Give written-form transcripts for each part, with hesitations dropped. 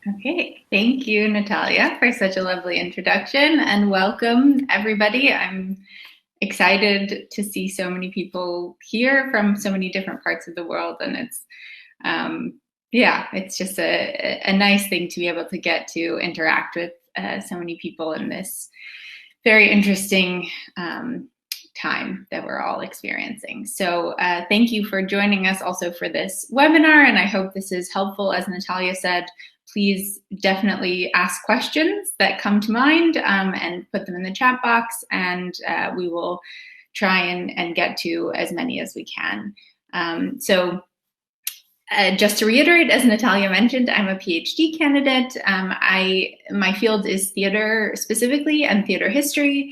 Okay, thank you, Natalia, for such a lovely introduction, and welcome everybody. I'm excited to see so many people here from so many different parts of the world, and it's just a nice thing to be able to get to interact with so many people in this very interesting time that we're all experiencing. So thank you for joining us also for this webinar, and I hope this is helpful. As Natalia said, please definitely ask questions that come to mind and put them in the chat box, and we will try and get to as many as we can. Just to reiterate, as Natalia mentioned, I'm a PhD candidate. My field is theater specifically and theater history.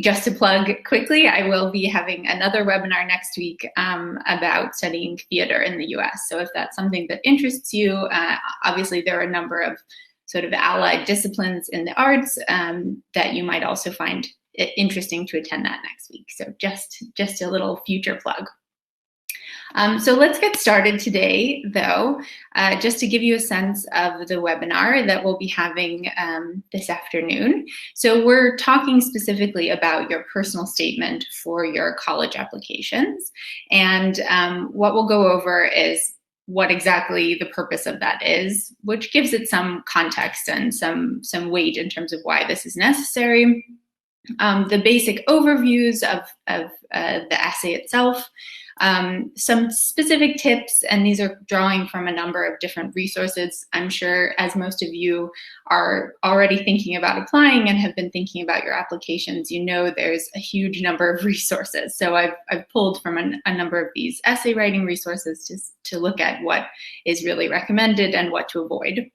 Just to plug quickly, I will be having another webinar next week about studying theater in the US. So if that's something that interests you, obviously there are a number of sort of allied disciplines in the arts that you might also find it interesting to attend that next week. So just a little future plug. So let's get started today, though, just to give you a sense of the webinar that we'll be having this afternoon. So we're talking specifically about your personal statement for your college applications. And what we'll go over is what exactly the purpose of that is, which gives it some context and some weight in terms of why this is necessary. The basic overviews of the essay itself, some specific tips, and these are drawing from a number of different resources. I'm sure as most of you are already thinking about applying and have been thinking about your applications, you know there's a huge number of resources. So I've pulled from a number of these essay writing resources to look at what is really recommended and what to avoid.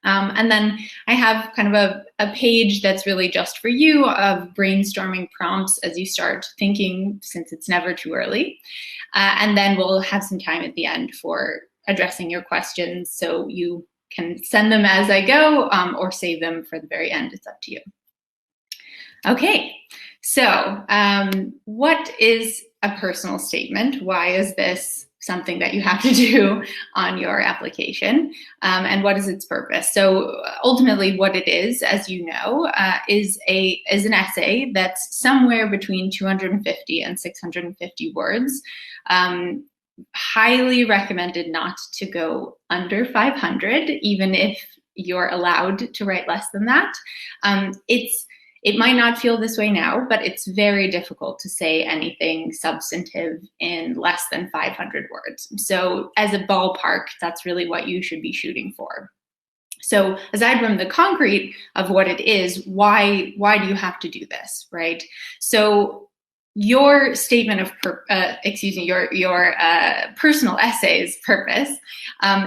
And then I have kind of a page that's really just for you of brainstorming prompts as you start thinking, since it's never too early. And then we'll have some time at the end for addressing your questions, so you can send them as I go or save them for the very end. It's up to you. Okay, so what is a personal statement? Why is this something that you have to do on your application, and what is its purpose? So ultimately what it is, as you know, is an essay that's somewhere between 250 and 650 words. Highly recommended not to go under 500, even if you're allowed to write less than that. It might not feel this way now, but it's very difficult to say anything substantive in less than 500 words. So as a ballpark, that's really what you should be shooting for. So aside from the concrete of what it is, why do you have to do this, right? So your statement of, your personal essay's purpose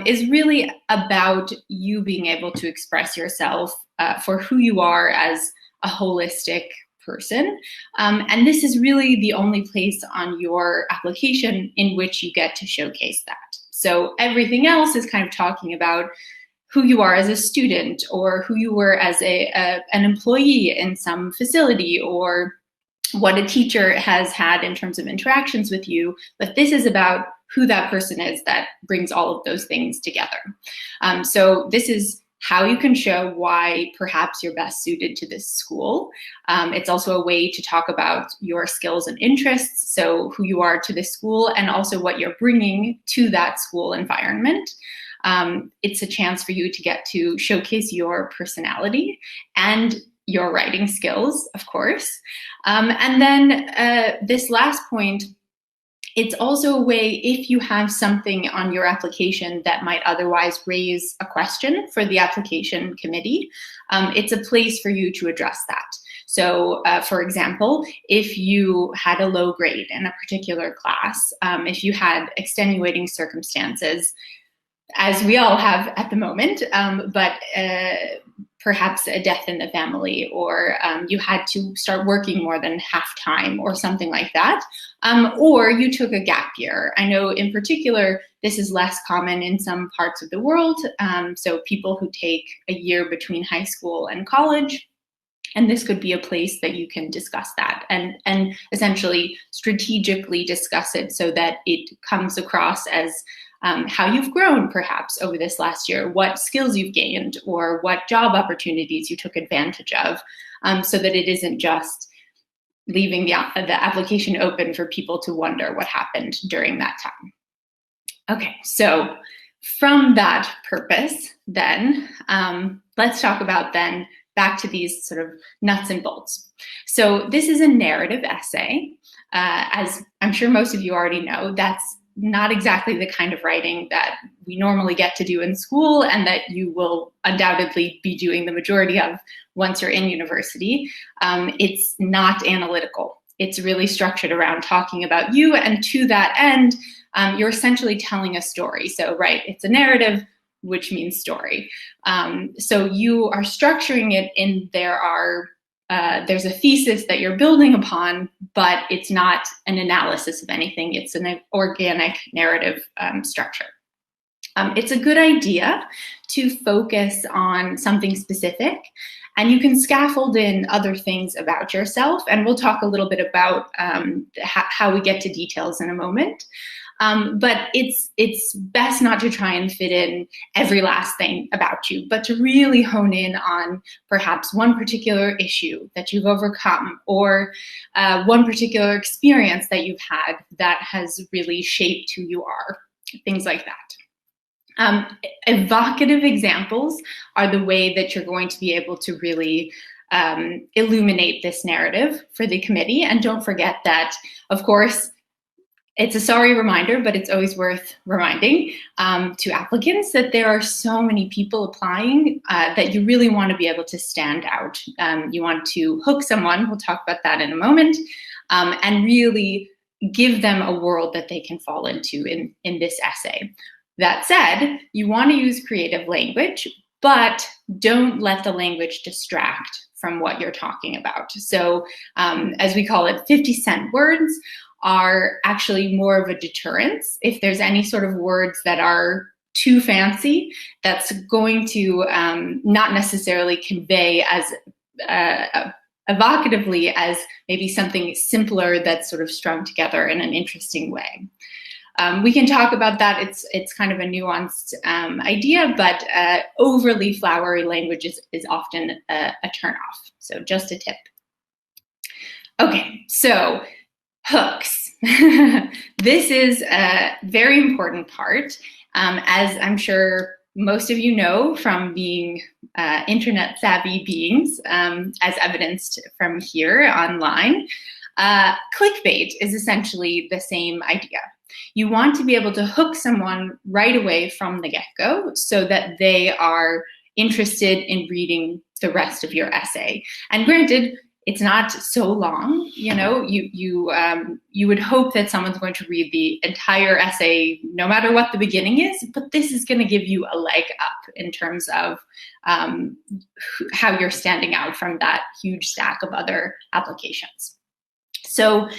is really about you being able to express yourself for who you are as a holistic person. And this is really the only place on your application in which you get to showcase that. So everything else is kind of talking about who you are as a student, or who you were as an employee in some facility, or what a teacher has had in terms of interactions with you. But this is about who that person is that brings all of those things together. So this is how you can show why perhaps you're best suited to this school. It's also a way to talk about your skills and interests, so who you are to this school and also what you're bringing to that school environment. It's a chance for you to get to showcase your personality and your writing skills, of course. And then this last point, it's also a way, if you have something on your application that might otherwise raise a question for the application committee, it's a place for you to address that. So for example, if you had a low grade in a particular class, if you had extenuating circumstances, as we all have at the moment, but perhaps a death in the family, or you had to start working more than half time or something like that, or you took a gap year. I know in particular, this is less common in some parts of the world. So people who take a year between high school and college, and this could be a place that you can discuss that and essentially strategically discuss it so that it comes across as how you've grown perhaps over this last year, what skills you've gained, or what job opportunities you took advantage of, so that it isn't just leaving the application open for people to wonder what happened during that time. Okay, so from that purpose, then, let's talk about then back to these sort of nuts and bolts. So this is a narrative essay. As I'm sure most of you already know, that's not exactly the kind of writing that we normally get to do in school and that you will undoubtedly be doing the majority of once you're in university. It's not analytical. It's really structured around talking about you, and to that end, you're essentially telling a story. So, right, it's a narrative, which means story. So you are structuring it in there's a thesis that you're building upon, but it's not an analysis of anything. It's an organic narrative structure. It's a good idea to focus on something specific, and you can scaffold in other things about yourself, and we'll talk a little bit about how we get to details in a moment. But it's best not to try and fit in every last thing about you, but to really hone in on perhaps one particular issue that you've overcome, or one particular experience that you've had that has really shaped who you are, things like that. Evocative examples are the way that you're going to be able to really illuminate this narrative for the committee. And don't forget that, of course, it's a sorry reminder, but it's always worth reminding to applicants that there are so many people applying that you really want to be able to stand out. You want to hook someone, we'll talk about that in a moment, and really give them a world that they can fall into in this essay. That said, you want to use creative language, but don't let the language distract from what you're talking about. So as we call it, 50-cent words are actually more of a deterrence. If there's any sort of words that are too fancy, that's going to not necessarily convey as evocatively as maybe something simpler that's sort of strung together in an interesting way. We can talk about that. It's kind of a nuanced idea, but overly flowery language is often a turnoff. So just a tip. Okay, so hooks. This is a very important part, as I'm sure most of you know from being internet savvy beings, as evidenced from here online. Clickbait is essentially the same idea. You want to be able to hook someone right away from the get-go so that they are interested in reading the rest of your essay. And granted, it's not so long, you know, you would hope that someone's going to read the entire essay no matter what the beginning is, but this is going to give you a leg up in terms of how you're standing out from that huge stack of other applications. So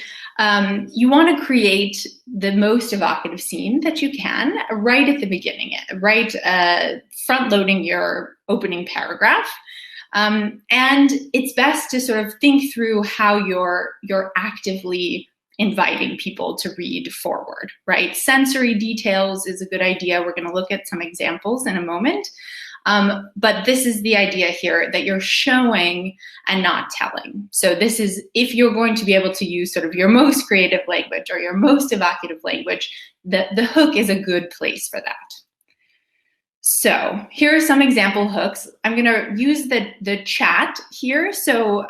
you want to create the most evocative scene that you can right at the beginning, right front-loading your opening paragraph. And it's best to sort of think through how you're actively inviting people to read forward, right? Sensory details is a good idea. We're going to look at some examples in a moment. But this is the idea here, that you're showing and not telling. So this is, if you're going to be able to use sort of your most creative language or your most evocative language, the hook is a good place for that. So here are some example hooks. I'm going to use the chat here. So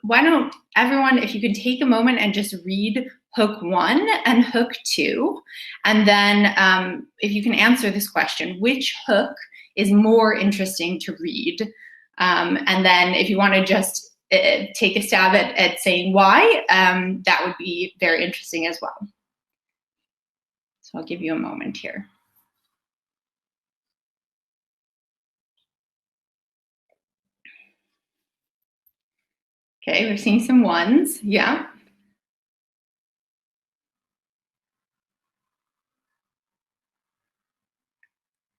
why don't everyone, if you can take a moment and just read hook 1 and hook 2, and then if you can answer this question, which hook is more interesting to read? And then if you want to just take a stab at saying why, that would be very interesting as well. So I'll give you a moment here. Okay, we're seeing some ones, yeah.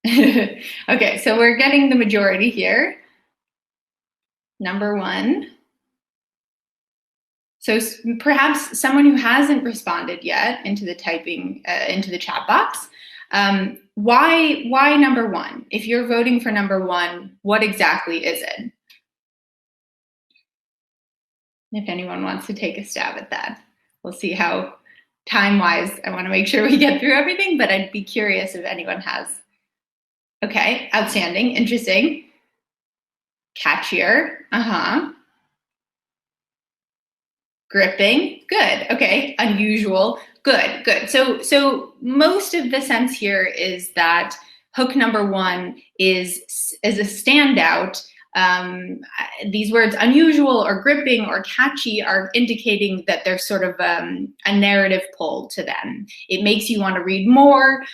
Okay, so we're getting the majority here. Number 1. So perhaps someone who hasn't responded yet into the typing, into the chat box, Why number one? If you're voting for number one, what exactly is it? If anyone wants to take a stab at that, we'll see how time-wise, I want to make sure we get through everything, but I'd be curious if anyone has. Okay, outstanding, interesting. Catchier, Gripping, good, okay. Unusual, good. So most of the sense here is that hook number one is a standout. These words unusual or gripping or catchy are indicating that there's sort of a narrative pull to them. It makes you want to read more.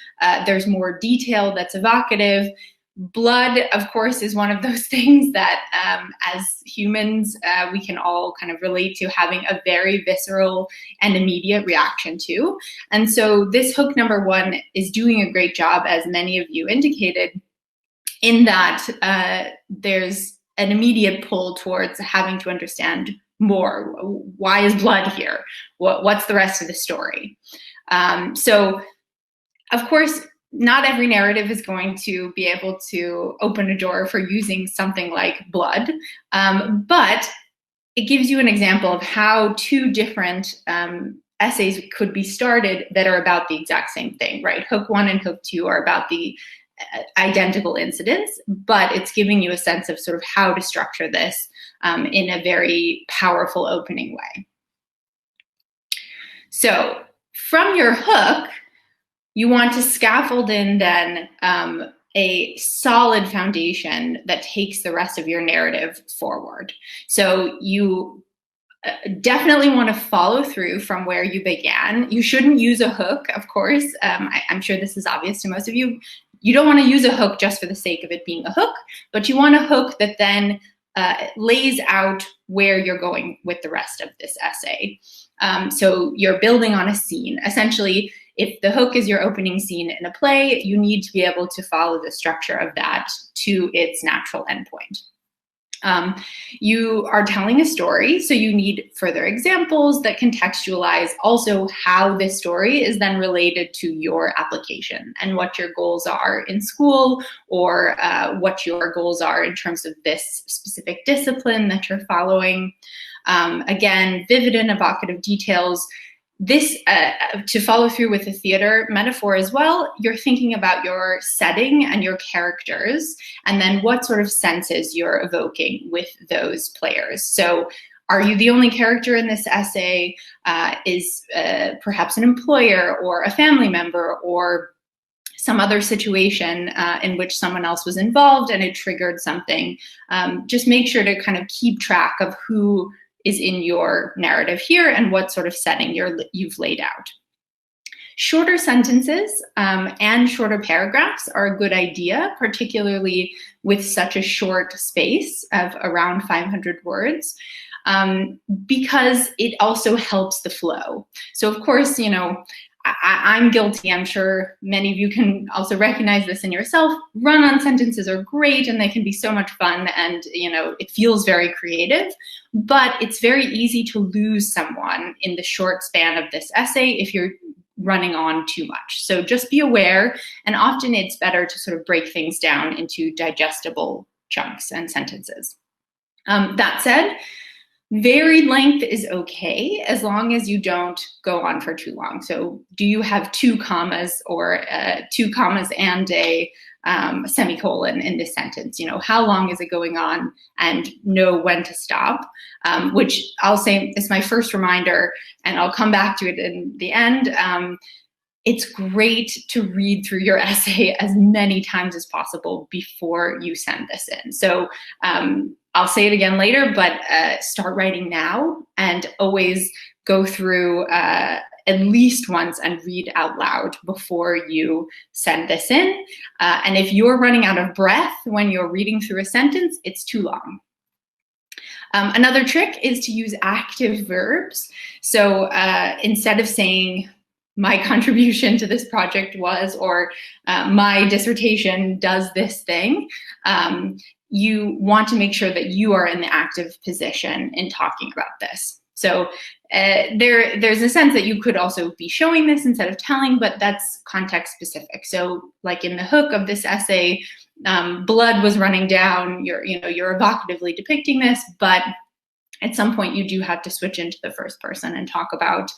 There's more detail that's evocative. Blood, of course, is one of those things that as humans, we can all kind of relate to having a very visceral and immediate reaction to. And so this hook number one is doing a great job, as many of you indicated, in that there's an immediate pull towards having to understand more. Why is blood here? What's the rest of the story? So, of course, not every narrative is going to be able to open a door for using something like blood, but it gives you an example of how two different essays could be started that are about the exact same thing, right? Hook one and hook two are about the identical incidents, but it's giving you a sense of sort of how to structure this in a very powerful opening way. So from your hook, you want to scaffold in then a solid foundation that takes the rest of your narrative forward. So you definitely want to follow through from where you began. You shouldn't use a hook, of course. I'm sure this is obvious to most of you. You don't want to use a hook just for the sake of it being a hook, but you want a hook that then lays out where you're going with the rest of this essay. So you're building on a scene. Essentially, if the hook is your opening scene in a play, you need to be able to follow the structure of that to its natural endpoint. You are telling a story, so you need further examples that contextualize also how this story is then related to your application and what your goals are in school, or what your goals are in terms of this specific discipline that you're following. Again, vivid and evocative details. This, to follow through with the theater metaphor as well, you're thinking about your setting and your characters, and then what sort of senses you're evoking with those players. So are you the only character in this essay? Is perhaps an employer or a family member or some other situation in which someone else was involved and it triggered something? Just make sure to kind of keep track of who is in your narrative here and what sort of setting you've laid out. Shorter sentences and shorter paragraphs are a good idea, particularly with such a short space of around 500 words, because it also helps the flow. So of course, you know, I'm guilty. I'm sure many of you can also recognize this in yourself. Run-on sentences are great and they can be so much fun, and you know, it feels very creative, but it's very easy to lose someone in the short span of this essay if you're running on too much. So just be aware, and often it's better to sort of break things down into digestible chunks and sentences. That said, varied length is okay as long as you don't go on for too long. So do you have 2 commas or 2 commas and a semicolon in this sentence? You know, how long is it going on, and know when to stop, which I'll say is my first reminder, and I'll come back to it in the end. It's great to read through your essay as many times as possible before you send this in. So I'll say it again later, but start writing now, and always go through at least once and read out loud before you send this in. And if you're running out of breath when you're reading through a sentence, it's too long. Another trick is to use active verbs. So instead of saying, my contribution to this project was, or my dissertation does this thing, you want to make sure that you are in the active position in talking about this. So there's a sense that you could also be showing this instead of telling, but that's context specific. So like in the hook of this essay, blood was running down, you're evocatively depicting this, but at some point you do have to switch into the first person and talk about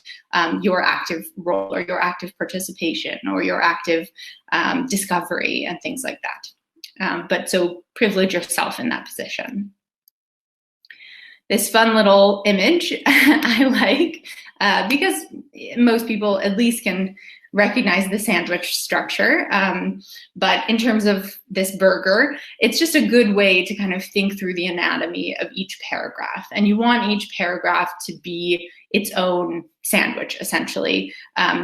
your active role or your active participation or your active discovery and things like that. But so privilege yourself in that position. This fun little image I like because most people at least can recognize the sandwich structure. But in terms of this burger, it's just a good way to kind of think through the anatomy of each paragraph. And you want each paragraph to be its own sandwich, essentially,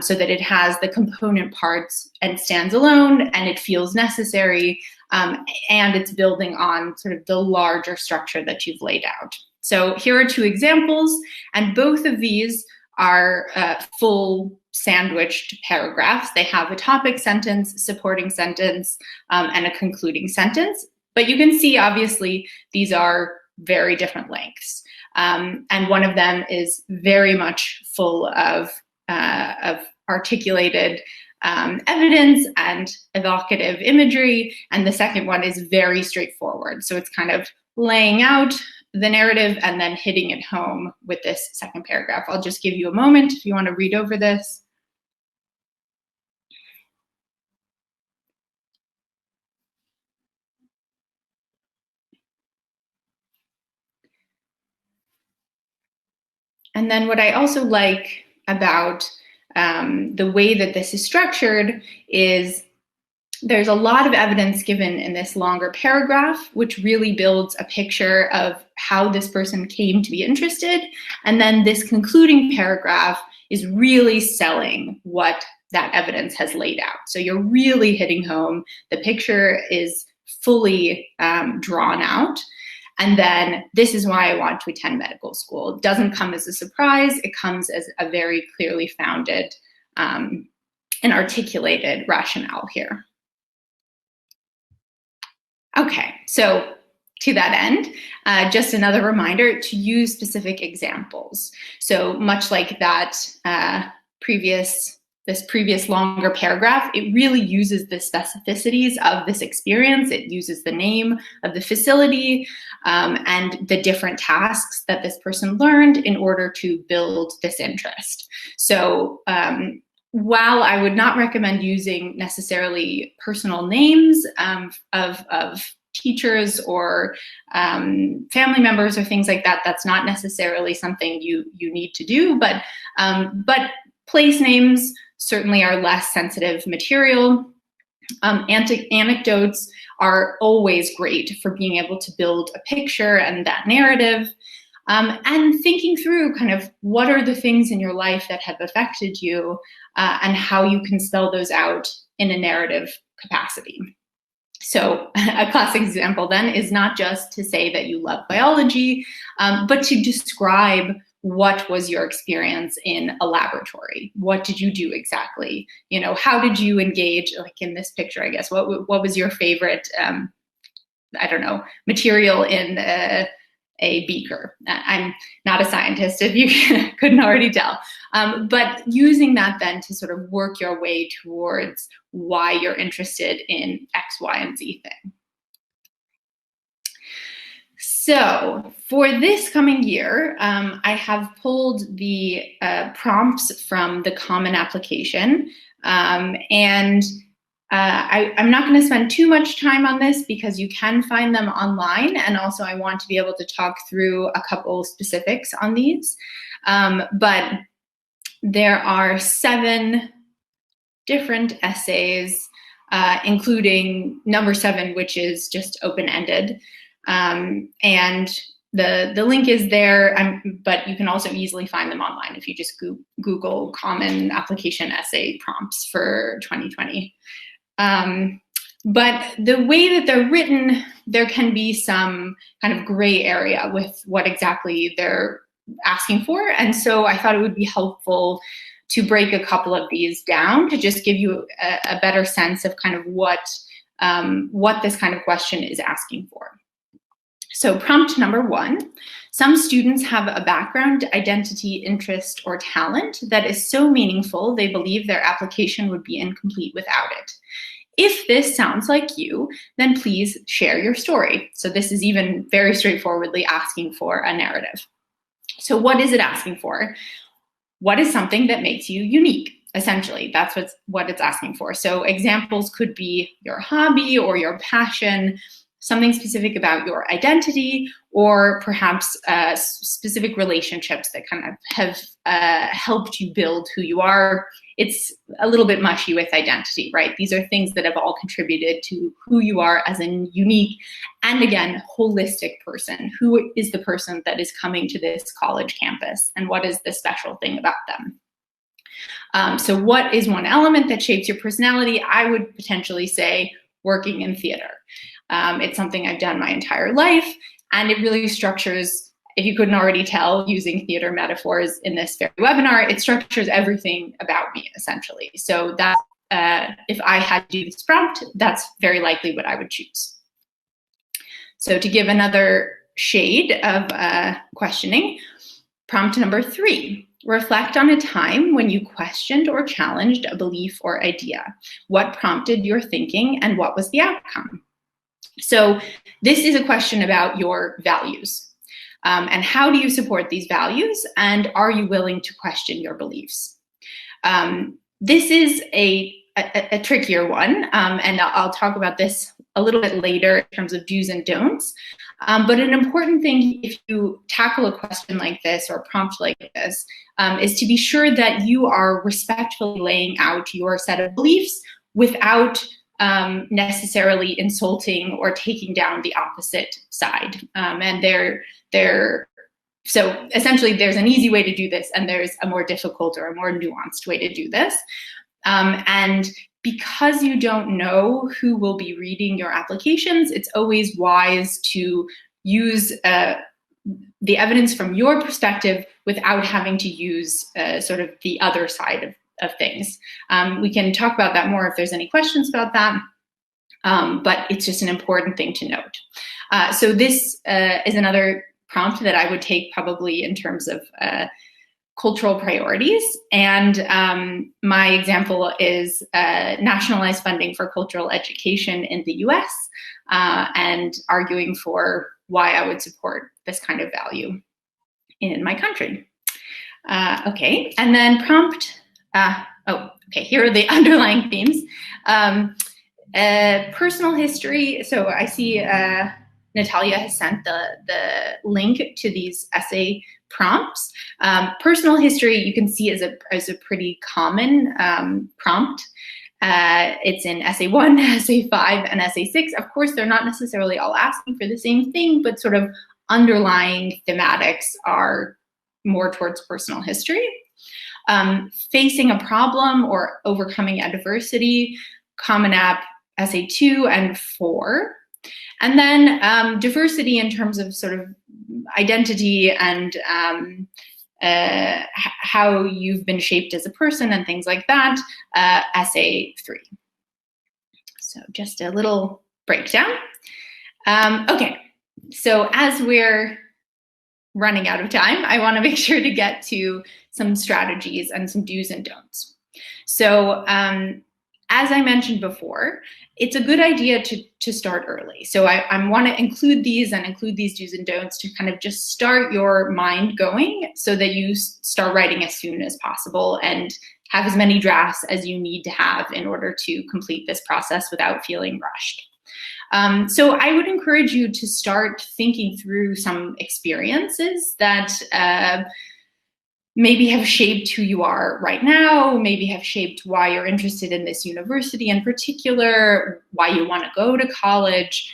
so that it has the component parts and stands alone and it feels necessary, and it's building on sort of the larger structure that you've laid out. So here are two examples, and both of these are full sandwiched paragraphs. They have a topic sentence, supporting sentence, and a concluding sentence. But you can see, obviously, these are very different lengths. And one of them is very much full of articulated evidence and evocative imagery, and the second one is very straightforward. So it's kind of laying out the narrative and then hitting it home with this second paragraph. I'll just give you a moment if you want to read over this. And then what I also like about the way that this is structured is there's a lot of evidence given in this longer paragraph, which really builds a picture of how this person came to be interested. And then this concluding paragraph is really selling what that evidence has laid out. So you're really hitting home. The picture is fully drawn out. And then this is why I want to attend medical school. It doesn't come as a surprise. It comes as a very clearly founded and articulated rationale here. Okay, so to that end, just another reminder to use specific examples. So much like that this previous longer paragraph, it really uses the specificities of this experience. It uses the name of the facility and the different tasks that this person learned in order to build this interest. So while I would not recommend using necessarily personal names of teachers or family members or things like that, that's not necessarily something you need to do. But place names certainly are less sensitive material. Anecdotes are always great for being able to build a picture and that narrative. And thinking through kind of what are the things in your life that have affected you and how you can spell those out in a narrative capacity. So a classic example then is not just to say that you love biology, but to describe what was your experience in a laboratory? What did you do exactly? You know, how did you engage, like in this picture, I guess, what was your favorite, I don't know, material in a beaker? I'm not a scientist, if you couldn't already tell. But using that then to sort of work your way towards why you're interested in X, Y, and Z thing. So for this coming year, I have pulled the prompts from the Common Application. I'm not going to spend too much time on this because you can find them online. And also I want to be able to talk through a couple specifics on these. But there are 7 different essays, including number 7, which is just open-ended. And the link is there, but you can also easily find them online if you just Google Common Application essay prompts for 2020. But the way that they're written, there can be some kind of gray area with what exactly they're asking for. And so I thought it would be helpful to break a couple of these down to just give you a better sense of kind of what this kind of question is asking for. So prompt number 1, some students have a background, identity, interest, or talent that is so meaningful they believe their application would be incomplete without it. If this sounds like you, then please share your story. So this is even very straightforwardly asking for a narrative. So what is it asking for? What is something that makes you unique? Essentially, that's what it's asking for. So examples could be your hobby or your passion, something specific about your identity, or perhaps specific relationships that kind of have helped you build who you are. It's a little bit mushy with identity, right? These are things that have all contributed to who you are as a unique and, again, holistic person. Who is the person that is coming to this college campus, and what is the special thing about them? So what is one element that shapes your personality? I would potentially say working in theater. It's something I've done my entire life, and it really structures, if you couldn't already tell using theater metaphors in this very webinar, it structures everything about me, essentially. So that if I had to do this prompt, that's very likely what I would choose. So to give another shade of questioning, prompt number 3. Reflect on a time when you questioned or challenged a belief or idea. What prompted your thinking, and what was the outcome? So this is a question about your values. And how do you support these values, and are you willing to question your beliefs? This is a trickier one, and I'll talk about this a little bit later in terms of do's and don'ts. But an important thing, if you tackle a question like this or a prompt like this, is to be sure that you are respectfully laying out your set of beliefs without necessarily insulting or taking down the opposite side. So essentially, there's an easy way to do this, and there's a more difficult or a more nuanced way to do this. And because you don't know who will be reading your applications, it's always wise to use the evidence from your perspective without having to use sort of the other side of things. We can talk about that more if there's any questions about that, but it's just an important thing to note. So this is another prompt that I would take probably in terms of cultural priorities. And my example is nationalized funding for cultural education in the US, and arguing for why I would support this kind of value in my country. Okay, and then prompt, okay, here are the underlying themes. Personal history, so I see Natalia has sent the link to these essay prompts. Personal history, you can see as a pretty common prompt. It's in essay 1, essay 5, and essay 6. Of course, they're not necessarily all asking for the same thing, but sort of underlying thematics are more towards personal history. Facing a problem or overcoming adversity, Common App, essay 2 and 4. And then diversity in terms of sort of identity and how you've been shaped as a person and things like that, essay 3. So just a little breakdown. Okay, so as we're running out of time, I want to make sure to get to some strategies and some do's and don'ts. So as I mentioned before, it's a good idea to start early. So I want to include these do's and don'ts to kind of just start your mind going so that you start writing as soon as possible and have as many drafts as you need to have in order to complete this process without feeling rushed. So I would encourage you to start thinking through some experiences that maybe have shaped who you are right now, maybe have shaped why you're interested in this university in particular, why you want to go to college,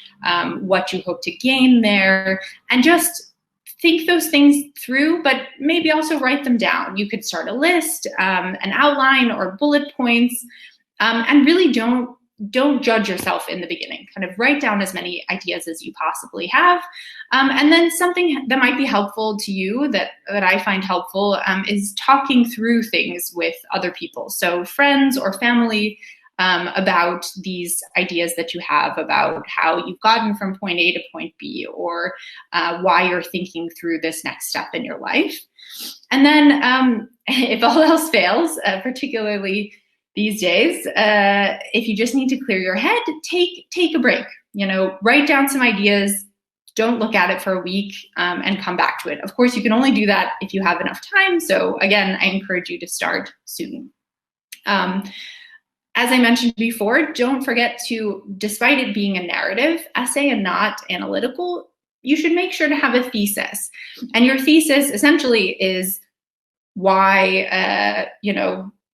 what you hope to gain there, and just think those things through, but maybe also write them down. You could start a list, an outline, or bullet points, and really don't judge yourself in the beginning. Kind of write down as many ideas as you possibly have. And then something that might be helpful to you that I find helpful is talking through things with other people. So friends or family, about these ideas that you have about how you've gotten from point A to point B, or why you're thinking through this next step in your life. And then if all else fails, particularly these days, if you just need to clear your head, take a break. Write down some ideas. Don't look at it for a week and come back to it. Of course, you can only do that if you have enough time. So again, I encourage you to start soon. As I mentioned before, don't forget to, despite it being a narrative essay and not analytical, you should make sure to have a thesis. And your thesis essentially is why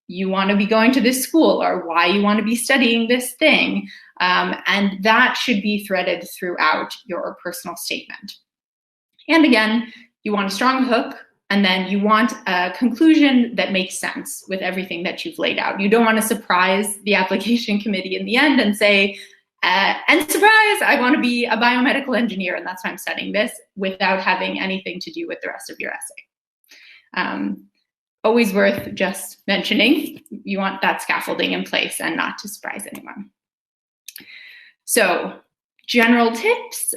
you want to be going to this school, or why you want to be studying this thing. And that should be threaded throughout your personal statement. And again, you want a strong hook, and then you want a conclusion that makes sense with everything that you've laid out. You don't want to surprise the application committee in the end and say, and surprise, I want to be a biomedical engineer, and that's why I'm studying this, without having anything to do with the rest of your essay. Always worth just mentioning, you want that scaffolding in place and not to surprise anyone. So, general tips.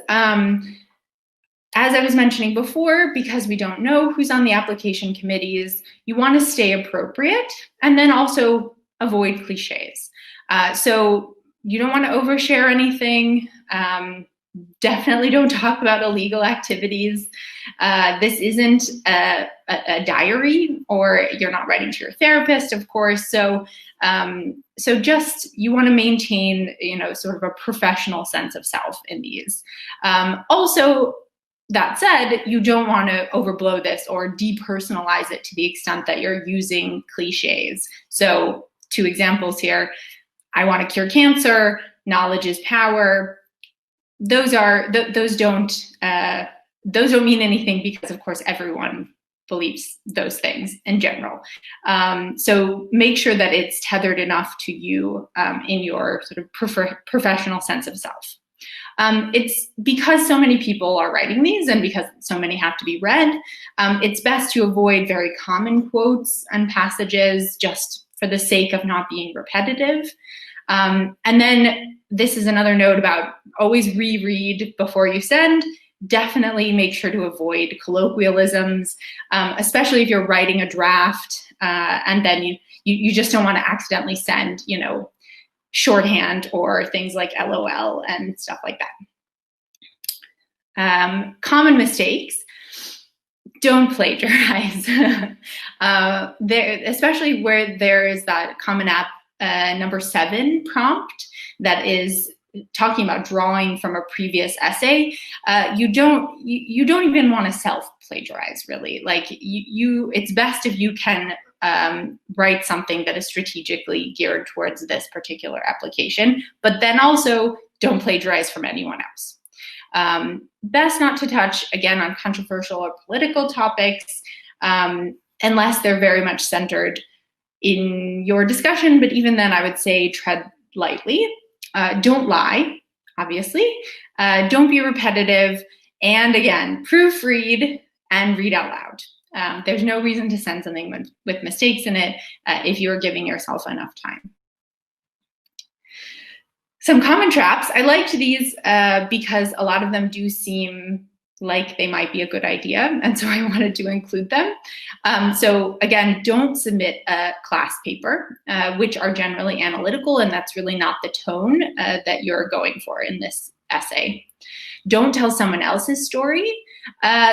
As I was mentioning before, because we don't know who's on the application committees, you want to stay appropriate and then also avoid cliches. So you don't want to overshare anything. Definitely don't talk about illegal activities. This isn't a diary, or you're not writing to your therapist, of course. So just, you want to maintain, sort of a professional sense of self in these. Also, that said, you don't want to overblow this or depersonalize it to the extent that you're using cliches. So 2 examples here. I want to cure cancer. Knowledge is power. Those don't mean anything, because of course everyone believes those things in general. So make sure that it's tethered enough to you in your sort of professional sense of self. It's because so many people are writing these, and because so many have to be read, it's best to avoid very common quotes and passages, just for the sake of not being repetitive. And then this is another note about always reread before you send. Definitely make sure to avoid colloquialisms, especially if you're writing a draft, and then you just don't want to accidentally send, shorthand or things like LOL and stuff like that. Common mistakes. Don't plagiarize. Especially where there is that Common App number 7 prompt that is talking about drawing from a previous essay. You don't even want to self-plagiarize, really. Like it's best if you can write something that is strategically geared towards this particular application, but then also don't plagiarize from anyone else. Best not to touch, again, on controversial or political topics, unless they're very much centered in your discussion, but even then I would say tread lightly. Don't lie, obviously. Don't be repetitive. And again, proofread and read out loud. There's no reason to send something with mistakes in it if you're giving yourself enough time. Some common traps. I liked these because a lot of them do seem like they might be a good idea, and so I wanted to include them. So again, don't submit a class paper, which are generally analytical, and that's really not the tone that you're going for in this essay. Don't tell someone else's story.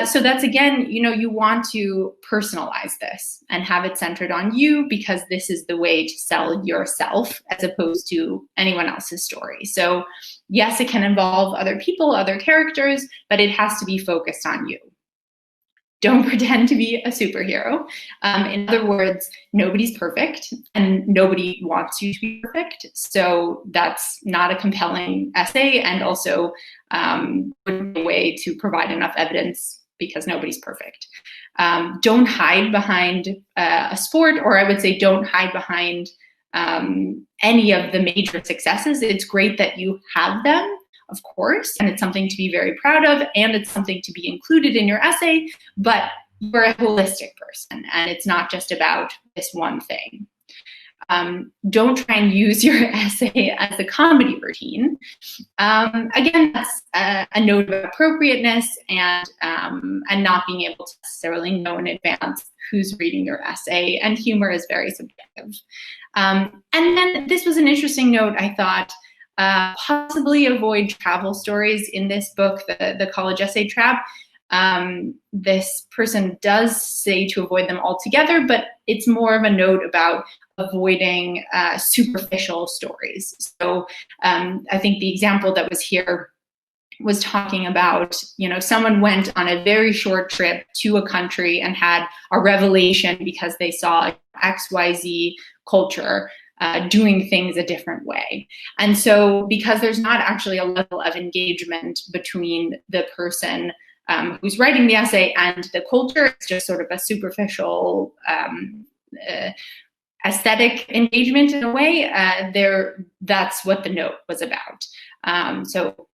So that's, again, you want to personalize this and have it centered on you, because this is the way to sell yourself as opposed to anyone else's story. So yes, it can involve other people, other characters, but it has to be focused on you. Don't pretend to be a superhero. In other words, nobody's perfect and nobody wants you to be perfect. So that's not a compelling essay, and also a way to provide enough evidence, because nobody's perfect. Don't hide behind a sport, or I would say don't hide behind any of the major successes. It's great that you have them, of course, and it's something to be very proud of, and it's something to be included in your essay, but you're a holistic person, and it's not just about this one thing. Don't try and use your essay as a comedy routine. Again, that's a note of appropriateness and not being able to necessarily know in advance who's reading your essay, and humor is very subjective. And then this was an interesting note, I thought. Possibly avoid travel stories in this book, the college essay trap. This person does say to avoid them altogether, but it's more of a note about avoiding superficial stories. So I think the example that was here was talking about, someone went on a very short trip to a country and had a revelation because they saw XYZ culture doing things a different way. And so because there's not actually a level of engagement between the person who's writing the essay and the culture, it's just sort of a superficial aesthetic engagement in a way, that's what the note was about. So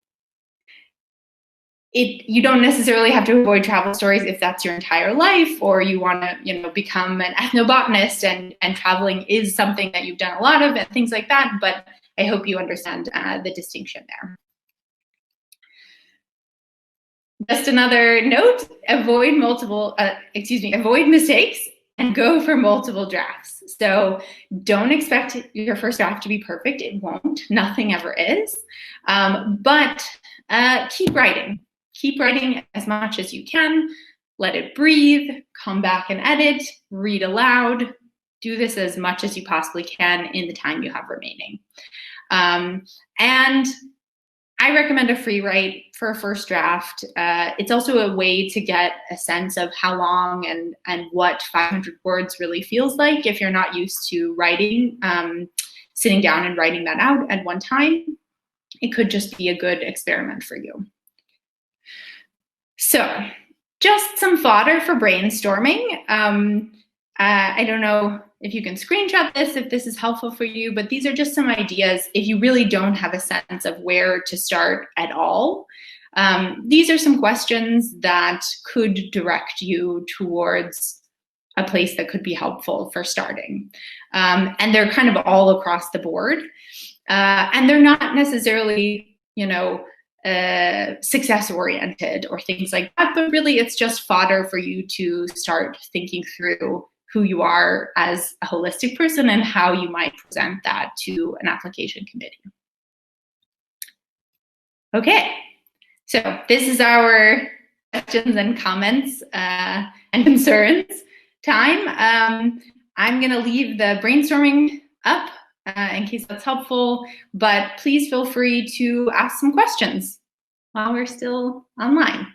you don't necessarily have to avoid travel stories if that's your entire life, or you want to, become an ethnobotanist and traveling is something that you've done a lot of and things like that. But I hope you understand the distinction there. Just another note: avoid mistakes and go for multiple drafts. So don't expect your first draft to be perfect. It won't. Nothing ever is. But keep writing. Keep writing as much as you can. Let it breathe. Come back and edit. Read aloud. Do this as much as you possibly can in the time you have remaining. And I recommend a free write for a first draft. It's also a way to get a sense of how long and what 500 words really feels like if you're not used to writing, sitting down and writing that out at one time. It could just be a good experiment for you. So just some fodder for brainstorming. I don't know if you can screenshot this, if this is helpful for you, but these are just some ideas if you really don't have a sense of where to start at all. These are some questions that could direct you towards a place that could be helpful for starting. And they're kind of all across the board. And they're not necessarily, success-oriented or things like that, but really it's just fodder for you to start thinking through who you are as a holistic person and how you might present that to an application committee. Okay, so this is our questions and comments and concerns time. I'm gonna leave the brainstorming up in case that's helpful, but please feel free to ask some questions while we're still online.